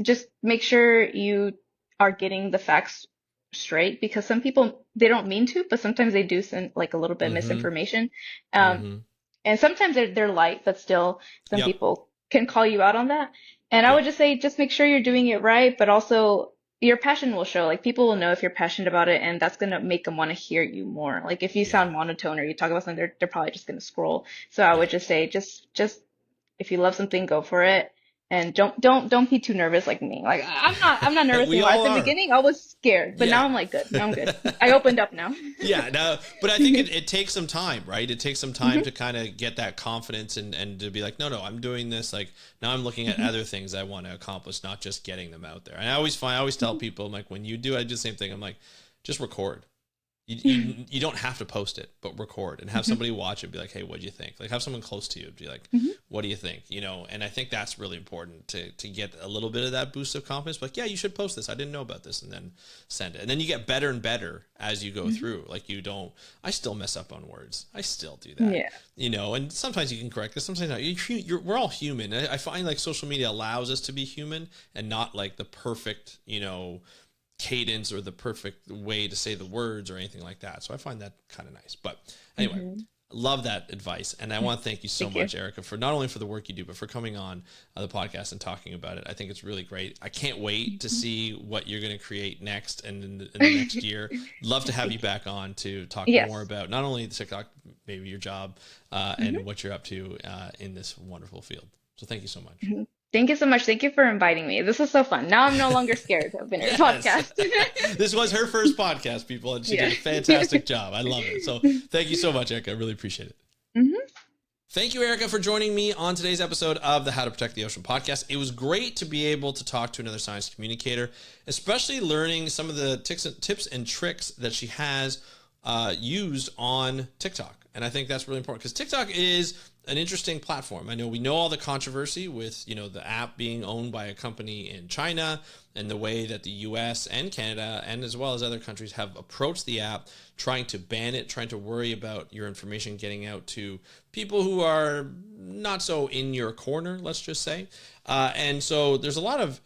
just make sure you are getting the facts straight, because some people, they don't mean to, but sometimes they do send like a little bit of Mm-hmm. misinformation. Um, Mm-hmm. and sometimes they're light, but still some Yep. people can call you out on that. And I would Yep. just say, just make sure you're doing it right, but also your passion will show. Like, people will know if you're passionate about it, and that's gonna make them want to hear you more. Like, if you Yeah. sound monotone or you talk about something, they're probably just gonna scroll. So I Yeah. would just say, just if you love something, go for it. And don't be too nervous like me. Like, I'm not nervous We anymore. At all the are. beginning, I was scared, but now Yeah. I'm like good. Now I'm good. I opened up now. Yeah, no, but I think it takes some time, right? It takes some time to kind of get that confidence and to be like, no, I'm doing this. Like, now I'm looking at other things I want to accomplish, not just getting them out there. And I always tell people, I'm like, when you do, I do the same thing. I'm like, just record. You don't have to post it, but record and have somebody watch it and be like, hey, what'd you think? Like, have someone close to you be like, what do you think? And I think that's really important to get a little bit of that boost of confidence. Like, yeah, you should post this. I didn't know about this. And then send it. And then you get better and better as you go through. Like, I still mess up on words. I still do that. Yeah. And sometimes you can correct it. Sometimes not. We're all human. I find like social media allows us to be human and not like the perfect, cadence or the perfect way to say the words or anything like that. So I find that kind of nice. But anyway, love that advice. And I want to thank you so much, Erica, for not only for the work you do, but for coming on the podcast and talking about it. I think it's really great. I can't wait to see what you're going to create next and in the next year. Love to have you back on to talk more about not only the TikTok, maybe your job and what you're up to in this wonderful field. So thank you so much. Thank you so much. Thank you for inviting me. This was so fun. Now I'm no longer scared of being a podcast. This was her first podcast, people, and she did a fantastic job. I love it. So thank you so much, Erica. I really appreciate it. Thank you, Erica, for joining me on today's episode of the How to Protect the Ocean podcast. It was great to be able to talk to another science communicator, especially learning some of the tips and tricks that she has used on TikTok. And I think that's really important because TikTok is an interesting platform. I know we know all the controversy with, the app being owned by a company in China and the way that the US and Canada and as well as other countries have approached the app, trying to ban it, trying to worry about your information getting out to people who are not so in your corner, let's just say. And so there's a lot of,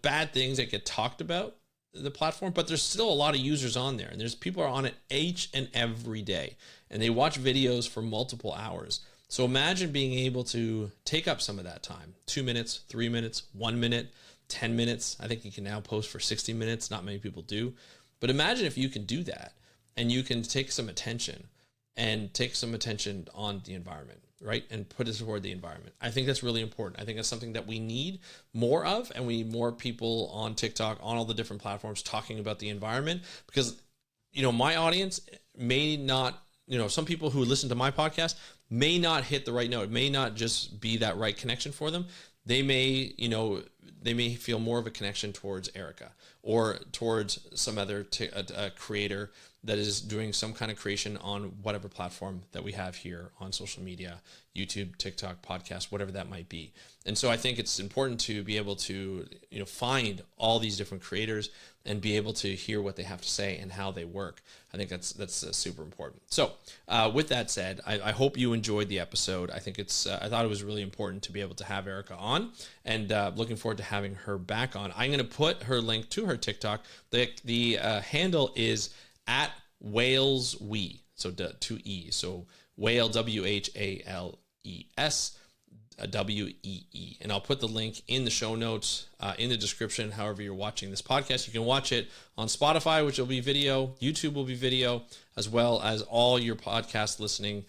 bad things that get talked about the platform, but there's still a lot of users on there, and there's people are on it each and every day, and they watch videos for multiple hours. So imagine being able to take up some of that time, 2 minutes, 3 minutes, 1 minute, 10 minutes. I think you can now post for 60 minutes. Not many people do, but imagine if you can do that and you can take some attention on the environment, right? And put it toward the environment. I think that's really important. I think that's something that we need more of, and we need more people on TikTok, on all the different platforms talking about the environment, because, my audience may not, some people who listen to my podcast may not hit the right note. It may not just be that right connection for them. They may, they may feel more of a connection towards Erica or towards some other creator that is doing some kind of creation on whatever platform that we have here on social media, YouTube, TikTok, podcast, whatever that might be. And so I think it's important to be able to, find all these different creators and be able to hear what they have to say and how they work. I think that's super important. So with that said, I hope you enjoyed the episode. I think I thought it was really important to be able to have Erica on, and looking forward to having her back on. I'm going to put her link to her TikTok. The handle is at WhalesWee, so 2 E, so whale WHALES WEE, and I'll put the link in the show notes, in the description. However you're watching this podcast, you can watch it on Spotify, which will be video. YouTube will be video, as well as all your podcast listening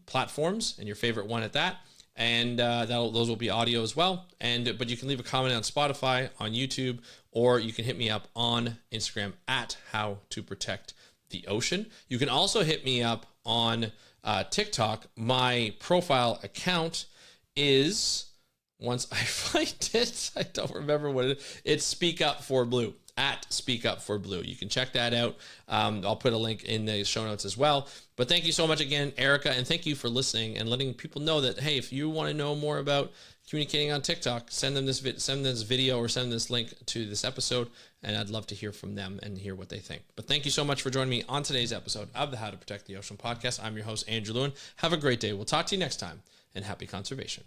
platforms, and your favorite one at that. And those will be audio as well. But you can leave a comment on Spotify, on YouTube, or you can hit me up on Instagram at How to Protect the Ocean. You can also hit me up on TikTok. My profile account is, once I find it, I don't remember what it is. It's Speak Up for Blue, at Speak Up for Blue. You can check that out. I'll put a link in the show notes as well. But thank you so much again, Erica, and thank you for listening and letting people know that, hey, if you want to know more about communicating on TikTok, send them this video or send this link to this episode, and I'd love to hear from them and hear what they think. But thank you so much for joining me on today's episode of the How to Protect the Ocean podcast. I'm your host, Andrew Lewin. Have a great day. We'll talk to you next time, and happy conservation.